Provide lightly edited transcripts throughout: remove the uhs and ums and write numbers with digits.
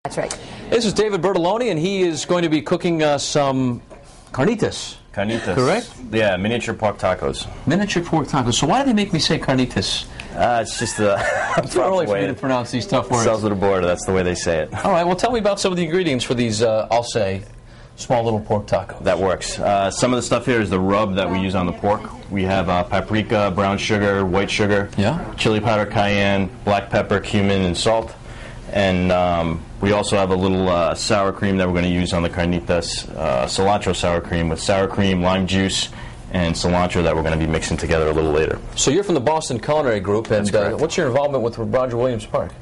That's right. This is David Bertolloni, and he is going to be cooking some carnitas. Carnitas. Correct? Yeah, miniature pork tacos. Miniature pork tacos. So why do they make me say carnitas? It's just the It's too early for me to pronounce these tough words. Sells at a board, that's the way they say it. All right, well, tell me about some of the ingredients for these, I'll say, small little pork tacos. That works. Some of the stuff here is the rub that we use on the pork. We have paprika, brown sugar, white sugar, chili powder, cayenne, black pepper, cumin, and salt. And we also have a little sour cream that we're going to use on the carnitas, cilantro sour cream with sour cream, lime juice, and cilantro that we're going to be mixing together a little later. So you're from the Boston Culinary Group, and what's your involvement with Roger Williams Park?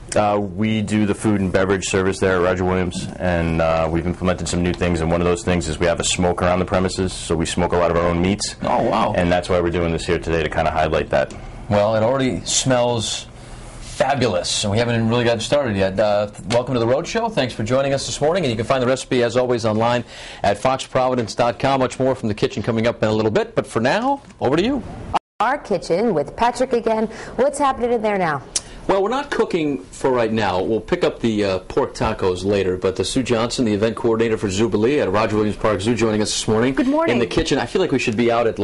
We do the food and beverage service there at Roger Williams, and we've implemented some new things, and one of those things is we have a smoker on the premises, so we smoke a lot of our own meats. Oh, wow. And that's why we're doing this here today, to kind of highlight that. Well, it already smells fabulous, and we haven't even really gotten started yet. Welcome to the Roadshow. Thanks for joining us this morning, and you can find the recipe, as always, online at foxprovidence.com. Much more from the kitchen coming up in a little bit, but for now, over to you. Our kitchen with Patrick again. What's happening in there now? Well, we're not cooking for right now. We'll pick up the pork tacos later, but Sue Johnson, the event coordinator for Jubilee at Roger Williams Park Zoo, joining us this morning. Good morning. In the kitchen. I feel like we should be out at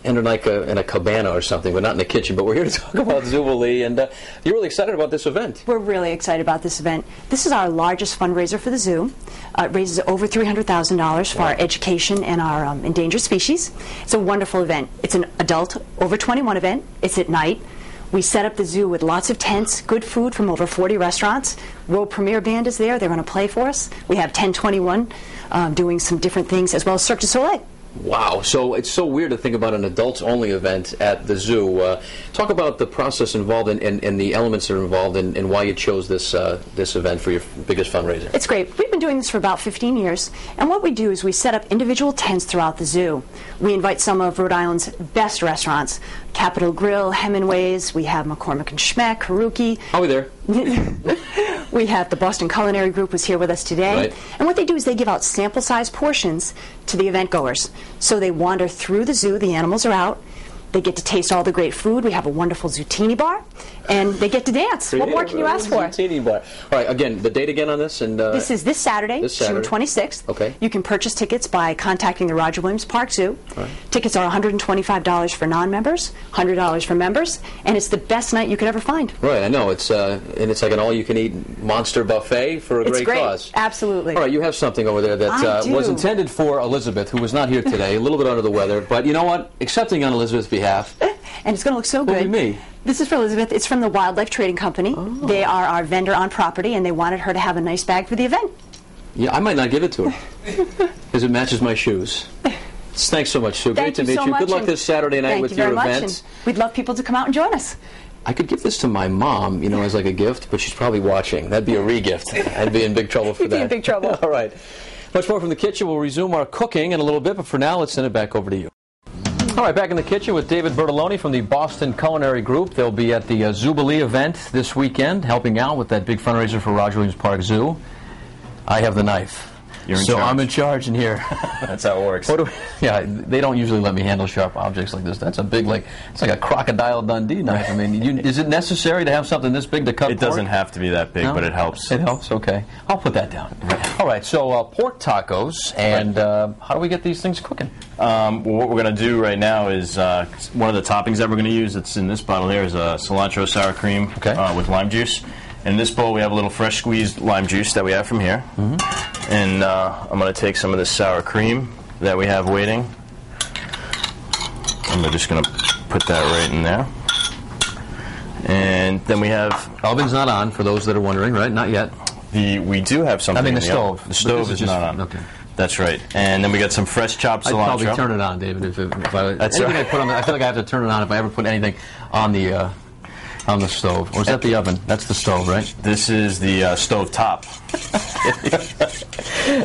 in a cabana or something, but not in the kitchen. But we're here to talk about Jubilee, and you're really excited about this event. We're really excited about this event. This is our largest fundraiser for the zoo. It raises over $300,000 for our education and our endangered species. It's a wonderful event. It's an adult over 21 event. It's at night. We set up the zoo with lots of tents, good food from over 40 restaurants. World Premiere Band is there. They're going to play for us. We have 1021 doing some different things, as well as Cirque du Soleil. Wow, so it's so weird to think about an adults-only event at the zoo. Talk about the process involved and the elements that are involved and why you chose this event for your biggest fundraiser. It's great. We've been doing this for about 15 years, and what we do is we set up individual tents throughout the zoo. We invite some of Rhode Island's best restaurants, Capitol Grill, Hemingway's, we have McCormick and Schmeck, Haruki. I'll be there. We have the Boston Culinary Group was here with us today. Right. And what they do is they give out sample-sized portions to the event goers. So they wander through the zoo, the animals are out, they get to taste all the great food. We have a wonderful zucchini bar, and they get to dance. What more can you ask for? Zucchini bar. All right, again, the date again on this? And this is this Saturday, June 26th. Okay. You can purchase tickets by contacting the Roger Williams Park Zoo. Right. Tickets are $125 for non-members, $100 for members, and it's the best night you could ever find. Right, I know. It's and it's like an all-you-can-eat monster buffet for a great cause. Absolutely. All right, you have something over there that was intended for Elizabeth, who was not here today, a little bit under the weather, but you know what? Accepting on Elizabeth's behalf. And it's going to look so good. Who'll be me? This is for Elizabeth. It's from the Wildlife Trading Company. Oh. They are our vendor on property, and they wanted her to have a nice bag for the event. Yeah, I might not give it to her because it matches my shoes. Thanks so much, Sue. Great to meet you. Good luck this Saturday night with your event. We'd love people to come out and join us. I could give this to my mom, you know, as like a gift, but she's probably watching. That'd be a re-gift. I'd be in big trouble for that. You'd be in big trouble. All right. Much more from the kitchen. We'll resume our cooking in a little bit, but for now, let's send it back over to you. All right, back in the kitchen with David Bertolloni from the Boston Culinary Group. They'll be at the Jubilee event this weekend, helping out with that big fundraiser for Roger Williams Park Zoo. I have the knife. You're in charge. I'm in charge in here. That's how it works. Yeah, they don't usually let me handle sharp objects like this. That's a big, it's like a Crocodile Dundee knife. I mean, is it necessary to have something this big to cut pork? It doesn't have to be that big, but it helps. It helps, okay. I'll put that down. All right, so pork tacos, and how do we get these things cooking? Well, what we're going to do right now is one of the toppings that we're going to use that's in this bottle here is a cilantro sour cream with lime juice. In this bowl, we have a little fresh squeezed lime juice that we have from here. Mm-hmm. And I'm going to take some of this sour cream that we have waiting. I'm just going to put that right in there. And then we have... Oven's not on, for those that are wondering, right? Not yet. We do have something the in the stove. Oven. The stove is not on. Okay. That's right. And then we got some fresh chopped cilantro. I'd probably turn it on, David. If I, That's right. I feel like I have to turn it on if I ever put anything on the stove. Or is that the oven? That's the stove, right? This is the stove top.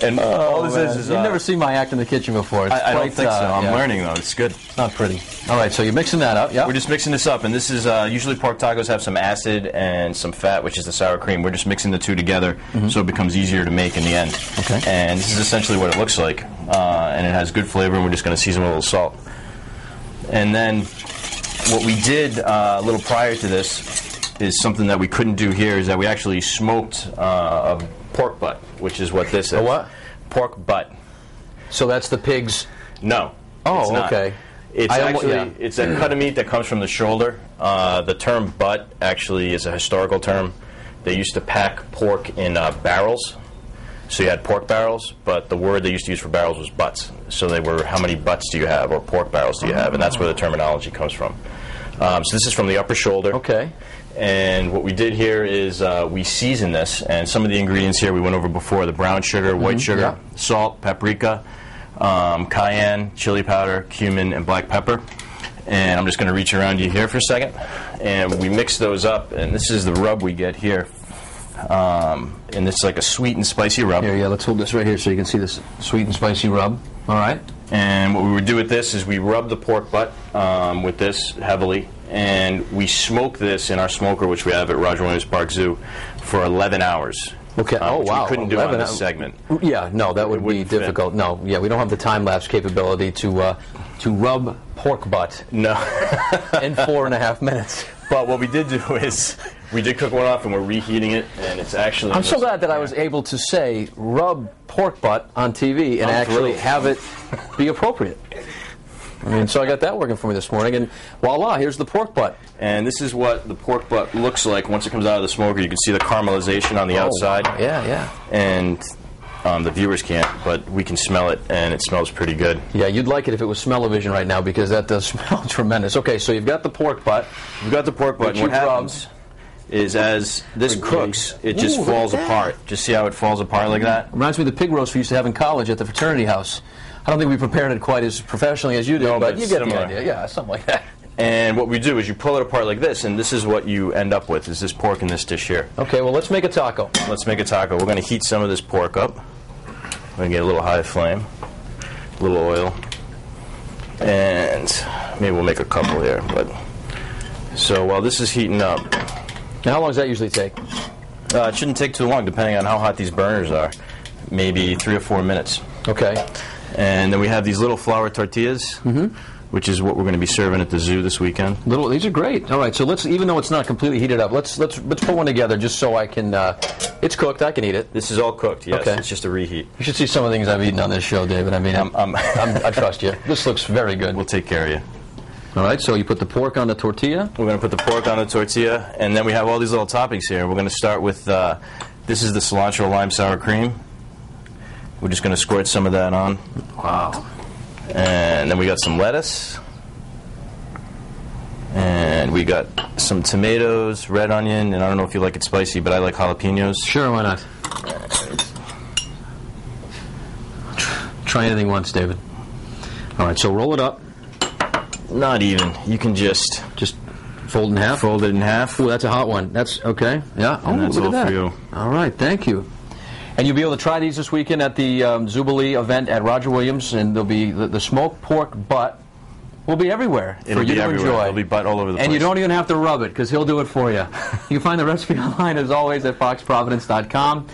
And all this is... You've never seen my act in the kitchen before. I don't think so. I'm learning, though. It's good. It's not pretty. All right, so you're mixing that up, yeah? We're just mixing this up, and this is... usually pork tacos have some acid and some fat, which is the sour cream. We're just mixing the two together so it becomes easier to make in the end. Okay. And this is essentially what it looks like. And it has good flavor, and we're just going to season with a little salt. And then what we did a little prior to this is something that we couldn't do here, is that we actually smoked a pork butt, which is what this is. A what? Pork butt. So that's the pig's... No. Oh, it's not. okay. It's it's a cut of meat that comes from the shoulder. The term butt actually is a historical term. They used to pack pork in barrels. So you had pork barrels, but the word they used to use for barrels was butts. So they were, how many butts do you have, or pork barrels do you have? And that's where the terminology comes from. So this is from the upper shoulder. Okay. And what we did here is we seasoned this, and some of the ingredients here we went over before: the brown sugar, white sugar, salt, paprika, cayenne, chili powder, cumin, and black pepper. And I'm just going to reach around you here for a second. And we mix those up, and this is the rub we get here. And it's like a sweet and spicy rub. Here, let's hold this right here so you can see this sweet and spicy rub. All right. And what we would do with this is we rub the pork butt with this heavily, and we smoke this in our smoker, which we have at Roger Williams Park Zoo, for 11 hours. Okay. Oh, wow. We couldn't do on this segment. Yeah, no, that would be difficult. No, yeah, we don't have the time-lapse capability to rub pork butt in 4.5 minutes. But what we did do is we did cook one off, and we're reheating it, and it's actually... I'm so glad that I was able to say rub pork butt on TV and actually have it be appropriate. I mean, so I got that working for me this morning, and voila, here's the pork butt. And this is what the pork butt looks like once it comes out of the smoker. You can see the caramelization on the outside. Yeah. And the viewers can't, but we can smell it, and it smells pretty good. Yeah, you'd like it if it was smell-o-vision right now, because that does smell tremendous. Okay, so you've got the pork butt. You've got the pork butt, and what happens is as this cooks, it just falls apart. Just see how it falls apart like that? Reminds me of the pig roast we used to have in college at the fraternity house. I don't think we prepared it quite as professionally as you did, but you get the idea. Yeah, something like that. And what we do is you pull it apart like this, and this is what you end up with, is this pork in this dish here. Okay, well, let's make a taco. Let's make a taco. We're going to heat some of this pork up. We're going to get a little high flame, a little oil, and maybe we'll make a couple here. But so while this is heating up... Now, how long does that usually take? It shouldn't take too long, depending on how hot these burners are. Maybe 3 or 4 minutes. Okay. And then we have these little flour tortillas, which is what we're going to be serving at the zoo this weekend. These are great. All right, so let's, even though it's not completely heated up, let's put one together just so I can. It's cooked. I can eat it. This is all cooked. Yes. Okay. It's just a reheat. You should see some of the things I've eaten on this show, David. I mean, I trust you. This looks very good. We'll take care of you. All right, so you put the pork on the tortilla. We're going to put the pork on the tortilla, and then we have all these little toppings here. We're going to start with this is the cilantro lime sour cream. We're just going to squirt some of that on. Wow. And then we got some lettuce. And we got some tomatoes, red onion, and I don't know if you like it spicy, but I like jalapenos. Sure, why not? Try anything once, David. All right, so roll it up. Not even. You can just fold in half? Fold it in half. Ooh, that's a hot one. That's okay. Yeah. And that's look all at that. for you. All right, thank you. And you'll be able to try these this weekend at the Zubilee event at Roger Williams, and there'll be the smoked pork butt will be everywhere for you to enjoy. It'll be butt all over the place. And you don't even have to rub it, because he'll do it for you. You can find the recipe online, as always, at foxprovidence.com.